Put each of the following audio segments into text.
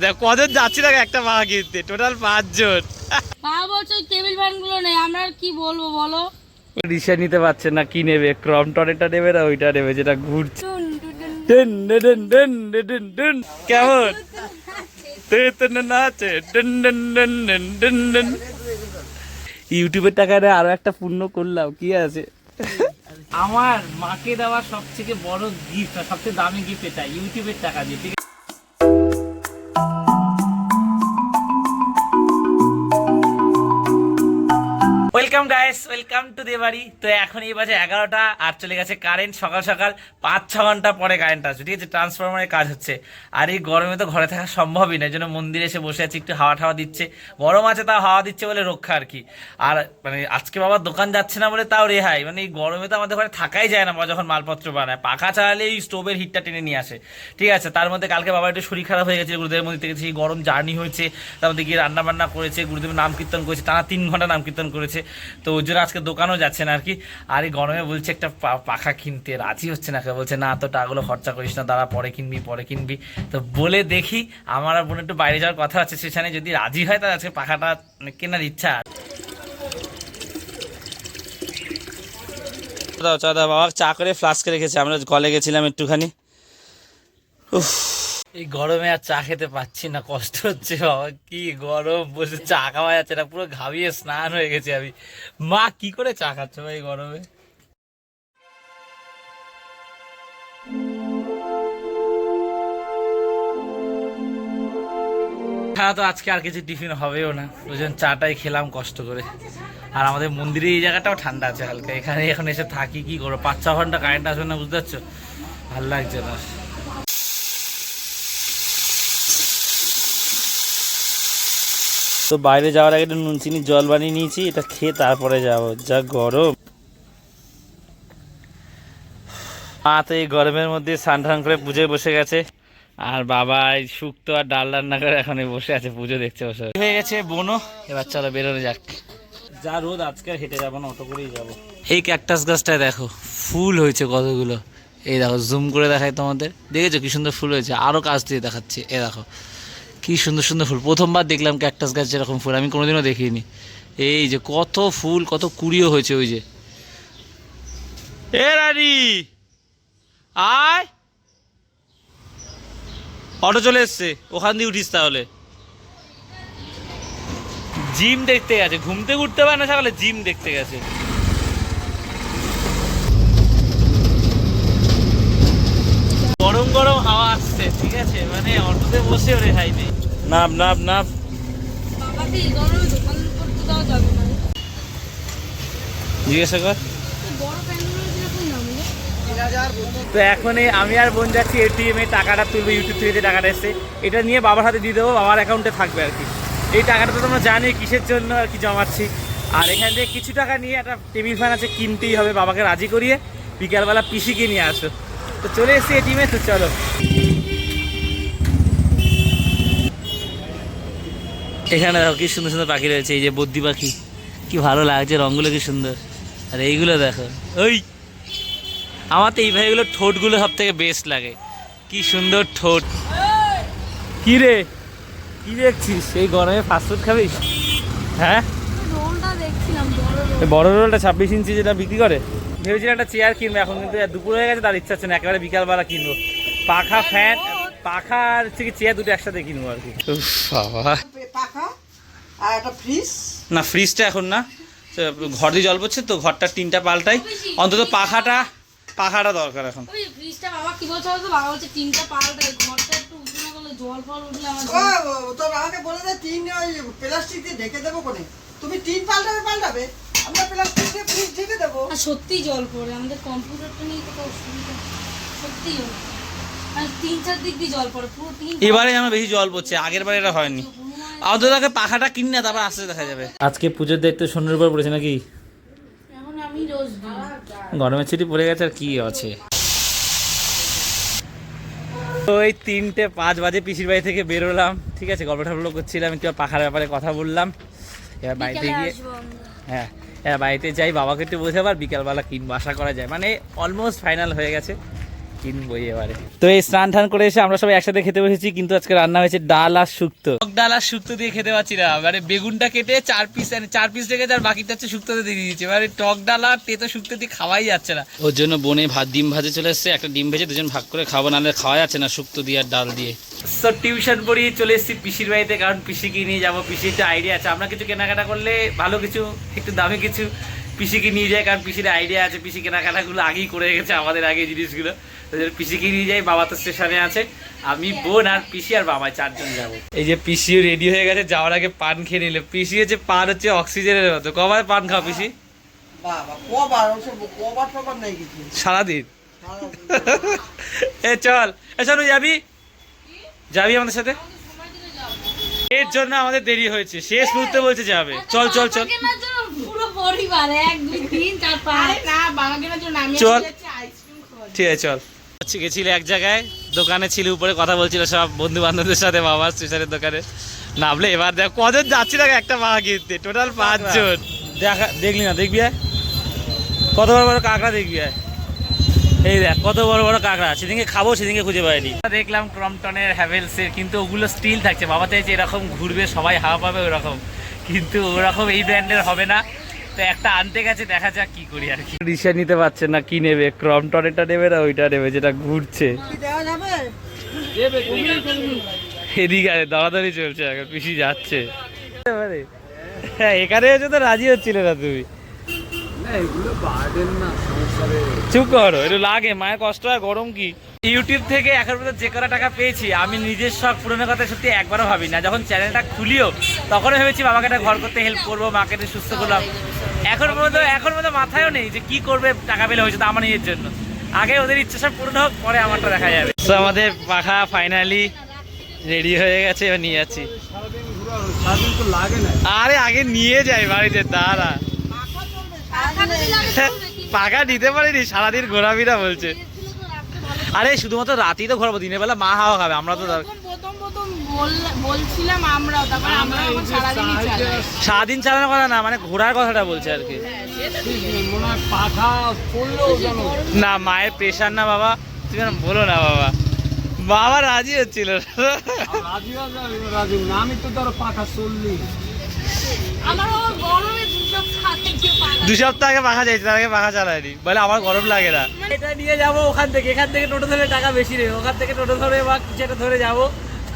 দেখ কজন যাচ্ছি না একটা পাখা কিনতে, টোটাল 5 জন। বাবা বলছে টেবিল ফ্যান গুলো নেই, আমরা আর কি বলবো বলো। রিক্সা নিতে পারছে না, কি নেবে? ক্রমটনেরটা নেবে না ওইটা নেবে যেটা ঘুরছে। কেমন নাচে? ইউটিউবের টাকায় আরো একটা পূর্ণ করলাম, কি আছে? আমার মাকে দেওয়া সবথেকে বড় গিফট, সবথেকে দামি গিফট এটা, ইউটিউবের টাকা দিয়ে। ঠিক আছে, ওয়েলকাম গাইস, ওয়েলকাম টু দেবাড়ি। তো এখন এই বাজে 11টা আর চলে গেছে কারেন্ট। সকাল সকাল 5-6 ঘন্টা পরে কারেন্ট আসবে। ঠিক আছে, ট্রান্সফরমারের কাজ হচ্ছে। আর এই গরমে তো ঘরে থাকা সম্ভবই না, এই জন্য মন্দিরে এসে বসে আছি, একটু হাওয়া ঠাওয়া দিচ্ছে। গরম আছে তাও হাওয়া দিচ্ছে বলে রক্ষা আর কি। আর মানে আজকে বাবার দোকান যাচ্ছে না বলে তাও রেহাই। মানে এই গরমে তো আমাদের ঘরে থাকাই যায় না, বাবা যখন মালপত্র বানায় পাখা চালালে এই স্টোভের হিটটা টেনে নিয়ে আসে। ঠিক আছে, তার মধ্যে কালকে বাবার একটু শরীর খারাপ হয়ে গেছে, গুরুদেবের মন্দির থেকে সেই গরম জার্নি হয়েছে, তার মধ্যে গিয়ে রান্না বান্না করেছে, গুরুদেবের নাম কীর্তন করেছে, টানা 3 ঘন্টা নাম কীর্তন করেছে। তো ওই জন্য আজকে দোকানও যাচ্ছে না আর কি। আর এই গরমে বলছে একটা পাখা কিনতে, রাজি হচ্ছে না, বলছে না তো টাকাগুলো খরচা করিস না, দাঁড়া পরে কিনবি। তো বলে দেখি, আমার আর বোন একটু বাইরে যাওয়ার কথা আছে, সেখানে যদি রাজি হয় তাহলে আজকে পাখাটা কেনার ইচ্ছা। বাবা চা করে ফ্লাস্কে রেখেছে, আমরা কলে গেছিলাম একটুখানি। এই গরমে আর চা খেতে পাচ্ছি না, কষ্ট হচ্ছে বাবা, কি গরম, বসে চা খাওয়া যাচ্ছে না, পুরো ঘামিয়ে স্নান হয়ে গেছে আমি। মা কি করে চা খাচ্ছ ভাই এই গরমে? খাওয়া তো আজকে আর কিছু টিফিন হবেও না, ওই জন্য চাটাই খেলাম কষ্ট করে। আর আমাদের মন্দিরে এই জায়গাটাও ঠান্ডা আছে হালকা, এখানে এখন এসে থাকি কি করবো, 5-6 ঘন্টা কারেন্ট আসবে না, বুঝতে পারছো? ভাল লাগছে না। তো বাইরে যাওয়ার আগে একটু নুন চিনি জল বানিয়ে নিয়েছি, এটা খেয়ে তারপরে যাবো, যা গরম। মা তো এই গরমের মধ্যে স্নান টান করে পুজোয় বসে গেছে, আর বাবা শুক্তো আর ডাল রান্না করে এখন বসে আছে, পুজো দেখছে বসে হয়ে গেছে। বোনও এবার চলো বেরোনো যাক, যা রোদ আজকে হেঁটে যাবো না, অটো করেই যাবো। এই ক্যাকটাস গাছটায় দেখো ফুল হয়েছে কতগুলো, এই দেখো জুম করে দেখায় তোমাদের, দেখেছো কি সুন্দর ফুল হয়েছে? আরো কাছ দিয়ে দেখাচ্ছে, এ দেখো কি সুন্দর সুন্দর ফুল। প্রথমবার দেখলাম ক্যাকটাস গাছ এরকম ফুল, আমি কোনোদিনও দেখিনি। এই যে কত ফুল, কত কুড়িও হয়েছে। ওই যে এ রানী আয়, অটো চলে এসছে, ওখান দিয়ে উঠিস তাহলে। জিম দেখতে গেছে, ঘুমতে ঘুরতে পারে না সকালে, জিম দেখতে গেছে। গরম গরম হাওয়া আসছে, ঠিক আছে, মানে অটোতে বসে ওরে খাই নেই। নাপ নাপ নাপ, জিজ্ঞাসা কর। তো এখন আমি আর বোন যাচ্ছি এটিএম এ টাকাটা তুলবো, ইউটিউব থেকে যে টাকাটা এসছে এটা নিয়ে বাবার হাতে দিয়ে দেবো, বাবার অ্যাকাউন্টে থাকবে আর কি। এই টাকাটা তো তোমরা জানি কিসের জন্য আর কি জমাচ্ছি। আর এখান থেকে কিছু টাকা নিয়ে একটা টেবিল ফ্যান আছে, কিনতেই হবে, বাবাকে রাজি করিয়ে বিকালবেলা পিসিকে নিয়ে আসো। তো চলে এসছি এটিএমে, তো চলো। এখানে দেখো কি সুন্দর সুন্দর পাখি রয়েছে, এই যে বদ্যি পাখি, কি ভালো লাগছে, রঙগুলো কি সুন্দর। আর এইগুলো দেখো, ওই আমার তো এই ভাইগুলোর ঠোঁটগুলো সব থেকে বেস্ট লাগে, কি সুন্দর ঠোঁট। কি রে কি দেখছিস, এই গরমে ফাস্টফুড খাবিস? হ্যাঁ বড় রোলটা 26 ইঞ্চি যেটা বিক্রি করে, ভেবেছিলাম একটা চেয়ার কিনবো, এখন কিন্তু দুপুর হয়ে গেছে, তার ইচ্ছা হচ্ছে না, একেবারে বিকালবেলা কিনবো। পাখা ফ্যান, পাখা আর হচ্ছে কি চেয়ার দুটো একসাথে কিনবো আর কি। বাবা আর একটা ফ্রিজ, না ফ্রিজটা এখন না, ঘর দিয়ে জল পড়ছে তো, ঘরটার টিনটা পাল্টাই, অন্তত পাখাটা দরকার এখন। ওই ফ্রিজটা বাবা কি বলছে, বাবা বলছে টিনটা পাল্টাই, ঘরটা একটু উষ্ণ করলে জল ফল উঠলে আমার তো আমাকে বলে দে টিন ওই প্লাস্টিক দিয়ে ঢেকে দেবো কোনে, তুমি টিন পাল্টাবে, আমরা প্লাস্টিক দিয়ে ফ্রিজ ঢেকে দেবো। আর সত্যি জল পড়ে, আমাদের কম্পিউটারটা নিয়ে কত অসুবিধা, সত্যি আর 3-4 দিক দিয়ে জল পড়ে, পুরো টিন। এবারে যেন বেশি জল পড়ছে, আগের বারে এটা হয়নি। আগে পাখাটা কিনি না, তারপর আস্তে দেখা যাবে। আজকে পুজোর দায়িত্ব সোনার উপর পড়েছে নাকি? এখন আমি রোজ গরমের ছুটি পড়ে গেছে, আর কি আছে। ওই 3:05 বাজে পিসির বাড়ি থেকে বেরোলাম, ঠিক আছে, গল্প টল্প করছিলাম, একটু পাখার ব্যাপারে কথা বললাম। এবার বাড়িতে গিয়ে হ্যাঁ বাড়িতে যাই, বাবাকে একটু বোঝাবার, বিকালবেলা কিনবো আশা করা যায়, মানে অলমোস্ট ফাইনাল হয়ে গেছে। কিনবই এবারে। তো এই স্নান টান করে এসে আমরা সবাই একসাথে খেতে বসেছি, কিন্তু আজকে রান্না হয়েছে ডাল আর শুক্তো। ডাল আর শুক্তো দিয়ে খেতে পারছি না, মানে বেগুনটা কেটে 4 পিস রেখেছে আর বাকিটা হচ্ছে শুক্তোতে দিয়ে দিয়েছে, মানে টক ডাল আর তেতো শুক্তো দিয়ে খাওয়াই যাচ্ছে না। ওর জন্য বোনে ডিম ভাজে চলে এসছে, একটা ডিম ভেজে দুজন ভাগ করে খাবো, নাহলে খাওয়া যাচ্ছে না শুক্তো দিয়ে আর ডাল দিয়ে। তো টিউশন পড়িয়ে চলে এসেছি পিসির বাড়িতে, কারণ পিসিকে নিয়ে যাবো। পিসির একটা আইডিয়া আছে, আমরা কিছু কেনাকাটা করলে ভালো কিছু একটু দামি কিছু পিসিকে নিয়ে যায়, কারণ পিসির আইডিয়া আছে, পিসি কেনাকাটাগুলো আগেই করে রেখেছে আমাদের আগে জিনিসগুলো। পিসিকে নিয়ে যাই, বাবা তো স্টেশনে আছে, আমি বোন আর পিসি আর বাবা 4 জন যাবো। এই যে পিসিও রেডি হয়ে গেছে, যাওয়ার আগে পান খেয়ে নিলে। পিসি হচ্ছে পান হচ্ছে অক্সিজেনের মতো। কবার পান খাও পিসি? বাবা কবার ওসব কবার নাই কিছু সারাদিন। এ চল, এ শোনো, যাবি আমাদের সাথে? এর জন্য আমাদের দেরি হয়েছে, শেষ মুহূর্তে বলছে যাবে। চল চল চল, পুরো পরিবার 1 2 3 4 5 না বাবা কেনার জন্য আমি চল। যাচ্ছি আইসক্রিম খাওয়া। ঠিক আছে চল। গেছিল এক জায়গায়, দোকানে ছিল, উপরে কথা বলছিল সব বন্ধু বান্ধবদের সাথে, বাবা স্টেশনের দোকানে নামলে। এবার দেখ কজন যাচ্ছি না, একটা মাথা কিনতে, টোটাল 5 জন। দেখলি না? দেখবি কত বড় বড় কাঁকড়া, দেখবি এই দেখ কত বড় বড় কাঁকড়া। সেদিনকে খাবো, সেদিনকে খুঁজে পাইনি। দেখলাম ক্রম্পটনের হ্যাভেলসের, কিন্তু ওগুলো স্টিল থাকছে। বাবা চাইছে এরকম ঘুরবে, সবাই হাওয়া পাবে ওরকম, কিন্তু ওরকম এই ব্র্যান্ডের হবে না। তো একটা আনতে গেছে, দেখা যাক কি করি আর কি। রিক্সা নিতে পারছে না, কি নেবে? ক্রম্পটনেরটা নেবে না ওইটা নেবে যেটা ঘুরছে? দেওয়া যাবে এদিকে আরে দরাদরি চলছে, এখন পিসি যাচ্ছে। হ্যাঁ এখানে এসে তো রাজি হচ্ছিল না তুমি। চুপ করো, একটু লাগে, মায়ের কষ্ট হয়, গরম কি। ইউটিউব থেকে এখন পর্যন্ত যে কটা টাকা পেয়েছি, আমি নিজের শখ পূরণের কথা সত্যি একবারও ভাবি না। যখন চ্যানেলটা খুলিও তখন ভেবেছি বাবাকে একটা ঘর করতে হেল্প করবো, মাকে একটু সুস্থ করলাম। এখন পর্যন্ত মাথায়ও নেই যে কি করবে টাকা পেলে, হয়েছে তো আমার নিজের জন্য। আগে ওদের ইচ্ছা সব পূর্ণ হোক, পরে আমারটা দেখা যাবে। তো আমাদের পাখা ফাইনালি রেডি হয়ে গেছে, এবার নিয়ে যাচ্ছি। আরে আগে নিয়ে যাই বাড়িতে, দাঁড়া। পাখা নিতে পারিনি, সারাদিন ঘোরাফেরা বলছে। আরে শুধুমাত্র রাতেই তো ঘোরাবো, দিনের বেলা মা হাওয়া খাবে, আমরা তো বলছিলাম আমরাও, তারপরে আমরা এখন সারাদিনই চালাই। সারাদিন চালানোর কথা না, মানে ঘোরার কথাটা বলছে আর কি। না মায়ের প্রেশার না বাবা, তুমি বলো না বাবা। বাবা রাজি হচ্ছিল আমি তো ধরো পাখা চললি। আমার গরমে 2 সপ্তাহ আগে পাখা চাইছে, তার আগে পাখা চালায়নি, বলে আমার গরম লাগে না। এটা নিয়ে যাবো ওখান থেকে, এখান থেকে টোটো ধরে টাকা বেশি নেবে, ওখান থেকে টোটো ধরে বা যেটা ধরে যাবো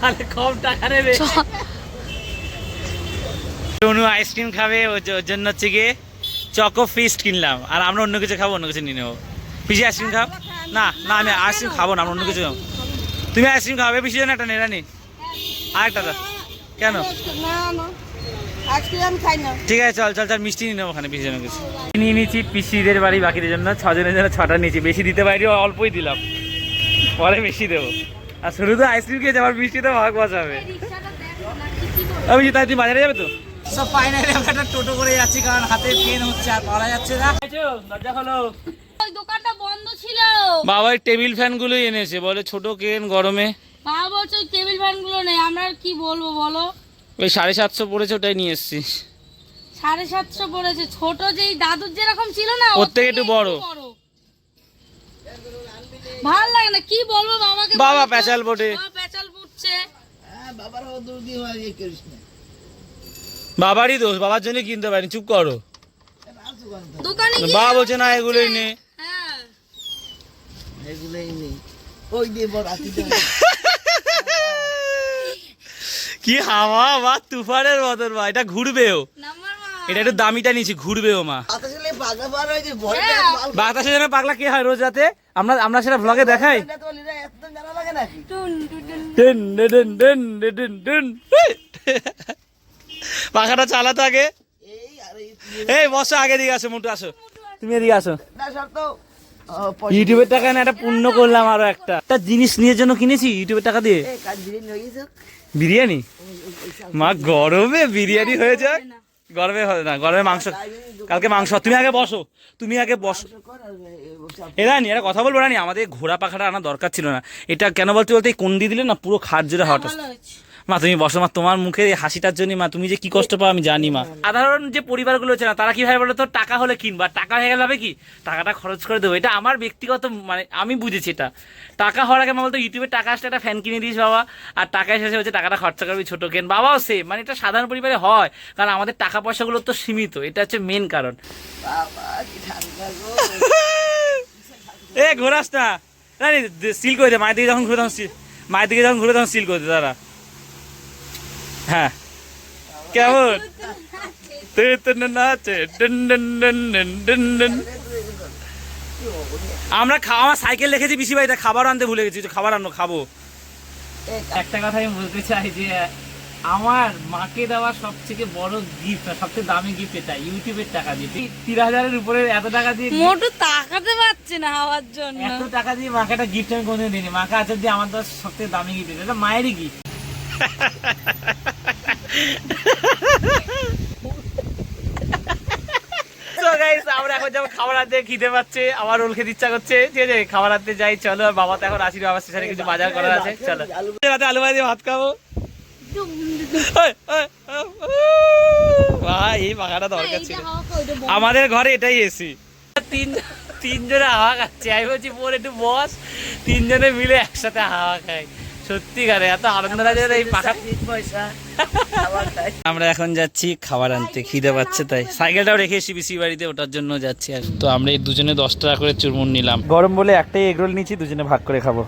তাহলে কম টাকা নেবে। টনু আইসক্রিম খাবে, ওর জন্য হচ্ছে গিয়ে চকো ফিস্ট কিনলাম, আর আমরা অন্য কিছু খাবো, অন্য কিছু নিয়ে নেবো। পিসি আইসক্রিম খাও? না না আমি আইসক্রিম খাবো না, আমরা অন্য কিছু খাবো। তুমি আইসক্রিম খাবে? পিসির জন্য একটা নেড়ানি, আরেকটা দাও। কেন? ঠিক আছে চল চল চল, মিষ্টি নিয়ে নেবো ওখানে পিসির জন্য কিছু নিয়ে নিয়েছি। পিসিদের বাড়ি বাকিদের জন্য 6 জনের জন্য 6টা নিয়েছি, বেশি দিতে পারি, অল্পই দিলাম, পরে বেশি দেবো। আর শুরু তো আইসক্রিম খেয়েছে, আমার মিষ্টিতে ভাগ বসাবে। আমি তাই তুমি বাজারে যাবে তো? সব ফাইনালি আমরা একটা টোটো করে যাচ্ছি, কারণ হাতে পেন হচ্ছে আর পারা যাচ্ছে না। দরজা খোলো। ওই দোকানটা বন্ধ ছিল। বাবা টেবিল ফ্যান গুলোই এনেছে, বলে ছোট কেন গরমে। বাবা বলছে ওই টেবিল ফ্যান গুলো নেই, আমরা আর কি বলবো বলো। ওই 750 পড়েছে, ওটাই নিয়ে এসছি। 750 পড়েছে, ছোট যেই দাদুর যেরকম ছিল না, ওর থেকে একটু বড়। ভাল লাগে না, কি বলবো বাবাকে। বাবা পেঁচাল বটে, পেঁচাল ফুটছে। বাবারই দোষ, বাবার জন্য কিনতে পারিনি, চুপ করো। দোকানে বাবা বলছে না এগুলোই নে। হ্যাঁ এগুলোই নেই, ওই দিয়ে বড় কি হাওয়া বা তুফানের মতন, বা এটা ঘুরবেও। নাম্বার এটা একটু দামিটা নিয়েছি, ঘুরবেও মা। আসলে পাগলা বার হয়েছে ভয় বাতাসে যেন পাগলা কি হয় রোজ রাতে, আমরা সেটা ব্লগে দেখাই। এত জানা লাগে নাকি? ডেন ডেন ডেন ডেন ডেন। পাখাটা চালাতে আগে। এই আরে এই বসো, আগে দিকে আসো, মুটু আসো, তুমি এদিকে আসো। না সব তো ইউটিউবের টাকা না একটা পুণ্য করলাম, আরো একটা জিনিস নিয়ে জন্য কিনেছি ইউটিউবের টাকা দিয়ে। কাজ বিরিয়ানি হয়ে গেছে। বিরিয়ানি? মা গরমে বিরিয়ানি হয়ে যায়? গরমে হবে না, গরমে মাংস, কালকে মাংস। তুমি আগে বসো, তুমি আগে বসো। রানি একটা কথা বলবো রানি, আমাদের ঘোড়া পাখাটা আনা দরকার ছিল না। এটা কেন বলতে বলতে কোন দিয়ে দিলে না, পুরো খাট জোড়া হাওয়াটা। মা তুমি বসো মা, তোমার মুখে এই হাসিটার জন্য মা তুমি যে কি কষ্ট পাও আমি জানি মা। সাধারণ যে পরিবারগুলো হচ্ছে না তারা কি ভাবে বলো তো, টাকা হলে কিনবা, টাকা হয়ে গেলে হবে কি টাকাটা খরচ করে দেবো। এটা আমার ব্যক্তিগত মানে আমি বুঝেছি এটা। টাকা হওয়ার আগে মা বলতো ইউটিউবে টাকা আসলে একটা ফ্যান কিনে দিস বাবা, আর টাকা এসে হচ্ছে টাকাটা খরচা করবি ছোট কেন, বাবাও সেম। মানে এটা সাধারণ পরিবারে হয়, কারণ আমাদের টাকা পয়সাগুলো তো সীমিত, এটা হচ্ছে মেন কারণ। বাবা কি ঠান্ডা গো। এ ঘোরাস না, সিল করে দে, মায়ের দিকে যখন ঘুরে তখন মায়ের দিকে যখন ঘুরে তখন সিল করে দে তারা। হ্যাঁ কেমন আমরা আমার সাইকেল রেখেছি পিসি বাড়িতে, খাবার আনতে ভুলে গেছি, খাবার আনো খাবো। একটা কথা আমি বলতে চাই যে আমার মাকে দেওয়া সবথেকে বড় গিফট, সবথেকে দামি গিফট এটা, ইউটিউবের টাকা দিয়ে 30,000-এর উপরে এত টাকা দিয়ে মোটু তাকাতে পারছে না হওয়ার জন্য। এত টাকা দিয়ে মাকে একটা গিফট আমি কোনোদিন দিইনি। মাকে আচার দিয়ে আমার দেওয়া সবথেকে দামি গিফট এটা, মায়েরই গিফট। আমরা এখন যাবো খাবার আনতে, খিদে পাচ্ছে, আমার রোল খেতে ইচ্ছা করছে, ঠিক আছে খাবার আনতে যাই চলো। আর বাবা তো এখন আসি, বাবার স্টেশনে কিছু বাজার করার আছে, চলো রাতে আলু ভাজি দিয়ে ভাত খাবো। ভাই এই পাখাটা দরকার ছিল, আমাদের ঘরে এটাই এসি। তিনজনে হাওয়া খাচ্ছে, আমি বলছি বোন একটু বস, তিনজনে মিলে একসাথে হাওয়া খাই। সত্যিকারে এত আনন্দ লাগে এই পাখা। আমরা এখন যাচ্ছি খাবার আনতে, খিদে পাচ্ছে তাই সাইকেলটাও রেখে এসি পিসি বাড়িতে, ওটার জন্য যাচ্ছি। আর তো আমরা এই দুজনে 10 টাকা করে চুরমুন নিলাম, গরম বলে একটাই এগরোল নিচ্ছি, দুজনে ভাগ করে খাবো।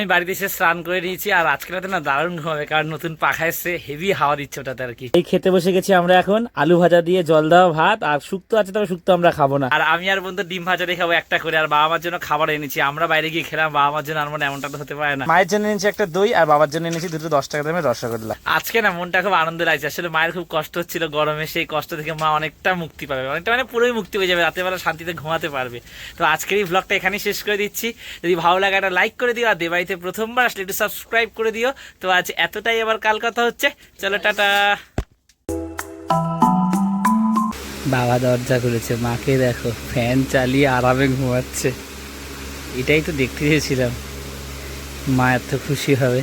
আমি বাড়িতে এসে স্নান করে নিয়েছি, আর আজকে রাতে না দারুণ ঘুমাবে, কারণ নতুন পাখা এসছে, হেভি হাওয়া দিচ্ছে ওটাতে আর কি। এই খেতে বসে গেছি আমরা এখন, আলু ভাজা দিয়ে জল দেওয়া ভাত, আর শুক্তো আছে, তবে শুক্তো আমরা খাবো না। আর আমি আর বন্ধু ডিম ভাজা দিয়ে খাবো একটা করে। আর বাবা মার জন্য খাবার এনেছি, আমরা বাইরে গিয়ে খেলাম, বাবা মার জন্য আর মনে এমনটা তো হতে পারে না। মায়ের জন্য এনেছি একটা দই, আর বাবার জন্য এনেছি দুটো 10 টাকা দামের রসগোল্লা। আজকে না মনটা খুব আনন্দ লাগছে, আসলে মায়ের খুব কষ্ট হচ্ছিল গরমে, সেই কষ্ট থেকে মা অনেকটা মুক্তি পাবে, অনেকটা মানে পুরোই মুক্তি হয়ে যাবে, রাতের বেলা শান্তিতে ঘুমাতে পারবে। তো আজকের এই ব্লগটা এখানেই শেষ করে দিচ্ছি। যদি ভালো লাগে একটা লাইক করে দিও, আর দেবাড়িতে প্রথমবার আসলে একটু সাবস্ক্রাইব করে দিও। তো আজ এতটাই, আবার কাল কথা হচ্ছে, চলো টাটা। বাবা দরজা খুলেছে, মাকে দেখো ফ্যান চালিয়ে আরামে ঘুমাচ্ছে। এটাই তো দেখতে চেয়েছিলাম, মা এত খুশি হবে।